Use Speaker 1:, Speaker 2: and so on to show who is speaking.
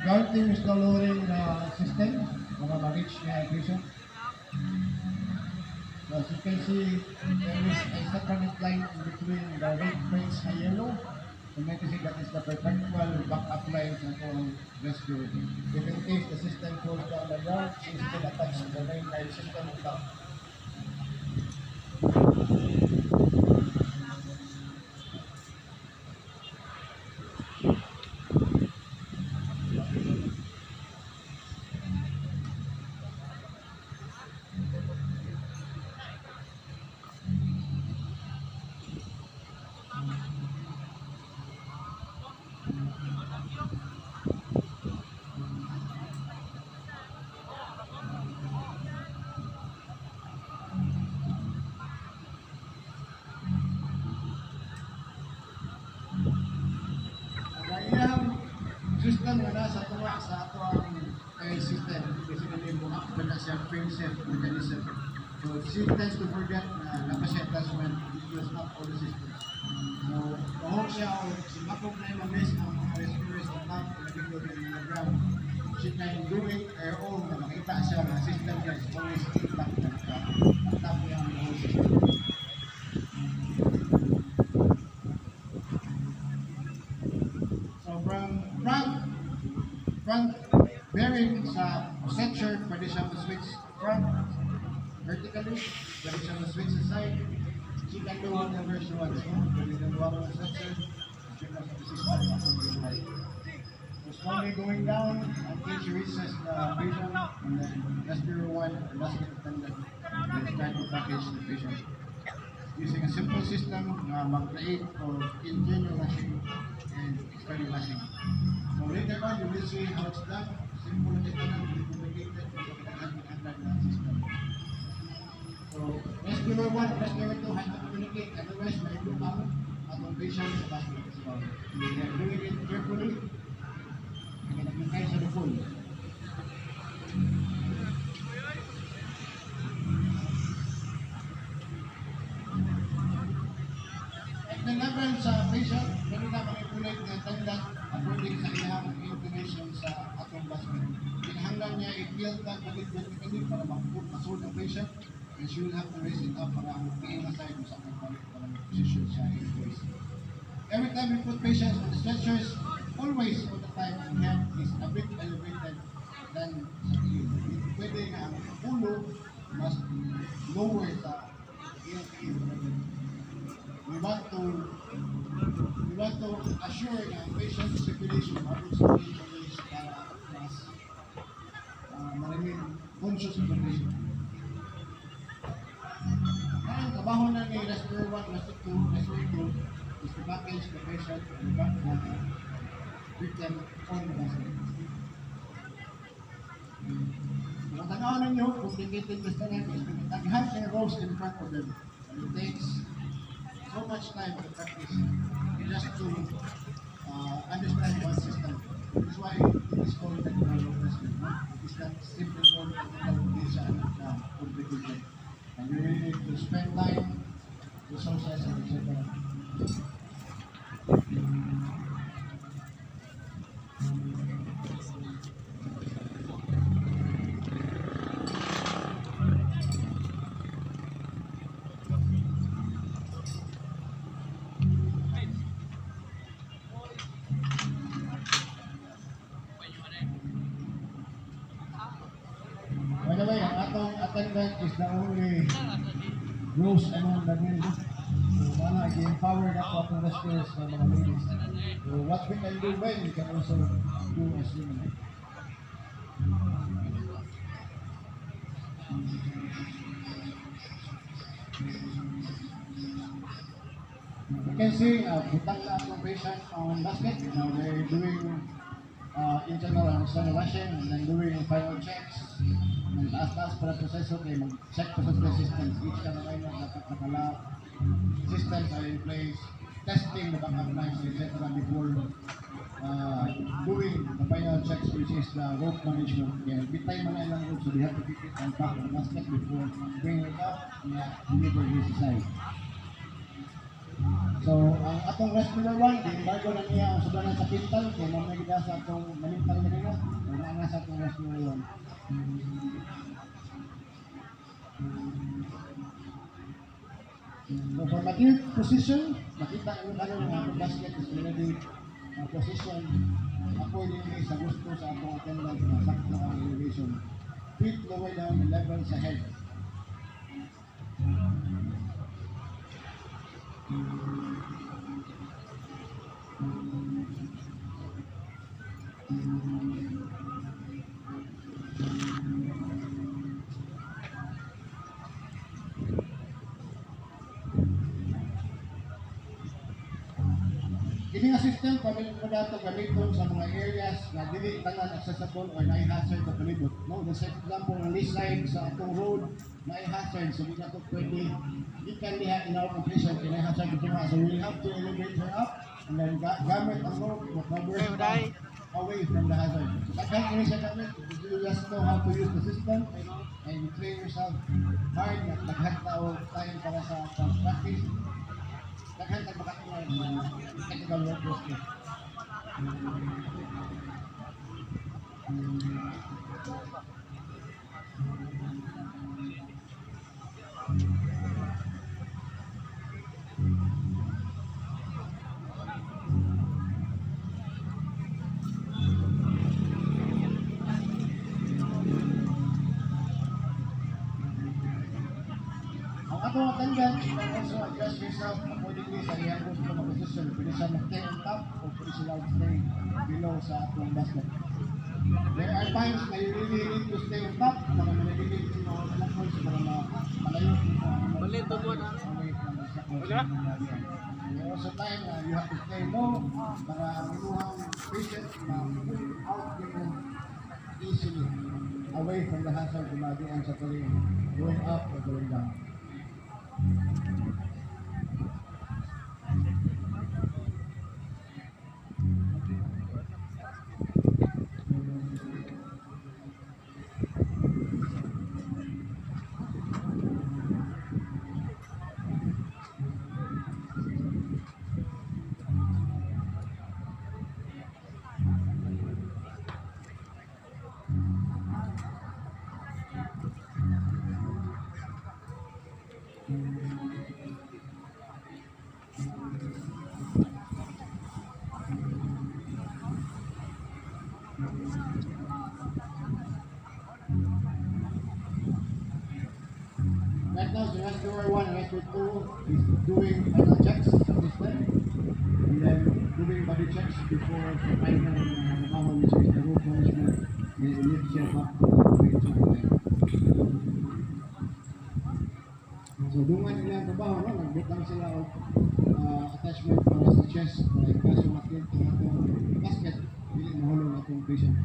Speaker 1: Ground team is now lowering the system para ma-reach the patient. So as you can see, there is a separate line in between the red plates and yellow. So make see that is the perpetual backup line sa itong rescue. If in case the system falls down the ground, she is still attached to the main line system of the system na nasa tuwa sa ato ang system. Basically, bumak ba na siya fail-safe mechanism. So, she tends to forget na napaset that's when it was not all the systems. So, mahok siya o simakog na yung miss ang mga rescuers na map na nagigod in the ground. She can do it her own na makita siya na system niya is always intact na tap yung whole system. Front bearing sa setcher, pwede siya switch front vertically, pwede siya switch sa side. She can do whatever she wants. Pwede siya duwa mo sa setcher, she can sa system. So slowly going down until she reaches the patient, and then rescue one, the basket attendant, and try to package the patient. Using a simple system na mag-create of internal lashing and external lashing. So later on, you will see how it's done. Simple na ito na, complicated, na system. So, rescuer 1, rescuer 2 have to communicate, otherwise may look out at ang patient sa basket as well. They are doing it carefully, and nag-impay sa full. The level sa patient, pwede na manipulate ng attendant according sa ilahang information sa atong basket. Kinahanglan niya i-field that magiging para mag-put ang patient, and she will have to raise it up para mag-gain na side sa ating balik para mag-position siya in place. Every time we put patients on the stretchers, always all the time, the head is a bit elevated than sa iyo. Pwede na ang ulo must be lower sa iyo. We want to assure na patient circulation habang sa patient para mas maraming conscious of the patient. Ang trabaho na ni Rescue 1, Rescue 2, Rescue 2 is to package the patient and back the victim on the basket. Kung tanawan ninyo, complicated restaurant is naghan siya rows in front of them. And it takes so much time to practice just to understand one system. That's why it is called technical assessment. It is not simply called technical vision complicated. And you really need to spend time, resources, and etc. By the way, ang atong attendant is the only rose among the men. So, mana, i-empower na po atong rescuers ng mga ladies. So, what we can do well, we can also do as women. can see, butang na ang patient on basket. Now they're doing internal and external washing and then doing final checks. And taas-taas para proseso kay mag-check po sa systems. Each ka na kayo dapat nakala systems are in place, testing the backup lines, etc. before doing the final checks, which is the rope management. Yeah, bitay man na ilang rope, so they have to keep it on back of the basket before bringing it up and deliver this side. So, ang atong respirator one, di-embargo na niya ang subanan sa pintal, kaya mamaya kita sa atong malintal na nila, o naana sa atong respirator one. So, for material position, nakita nyo na ng atong basket is already position accordingly sa gusto sa atong attendance na sakto ang elevation. Feet lower down the level sa head. Ini nga system pamilya mo dato gamiton sa mga areas na dili tanan accessible or na-hazard sa palibot. No, the same example ng this side sa atong road na-hazard, so di na to pwede ikan diha in our completion na-hazard ito nga. So we have to elevate her up and then gamit ang road to cover away from the hazard. So daghan kini siya gamit. You just know how to use the system and you train yourself hard na daghan tao tayo para sa practice. Daghan tag makatulad technical workers. Ang atong attendant, you can also adjust yourself accordingly sa iyang gusto na position. Pwede siya mag-stay on top o pwede sila mag-stay below sa atong basket. There are times na you really need to stay on top para manililig yung mga platforms para malayo away from the circle. There are also time na you have to stay low para minuhang patient na out yung easily away from the hazard kung magian sa tuloy going up or going down. Right now, the rescuer 1 and rescuer 2 is doing final checks at this time, and then doing body checks before the final power, which is the rope management, and the lift yourself up to the time. So, dungan nila ang trabaho, no? Nagbutang sila o attachment para sa chest, like kaso makil ito na itong basket, hindi mahulong na itong patient.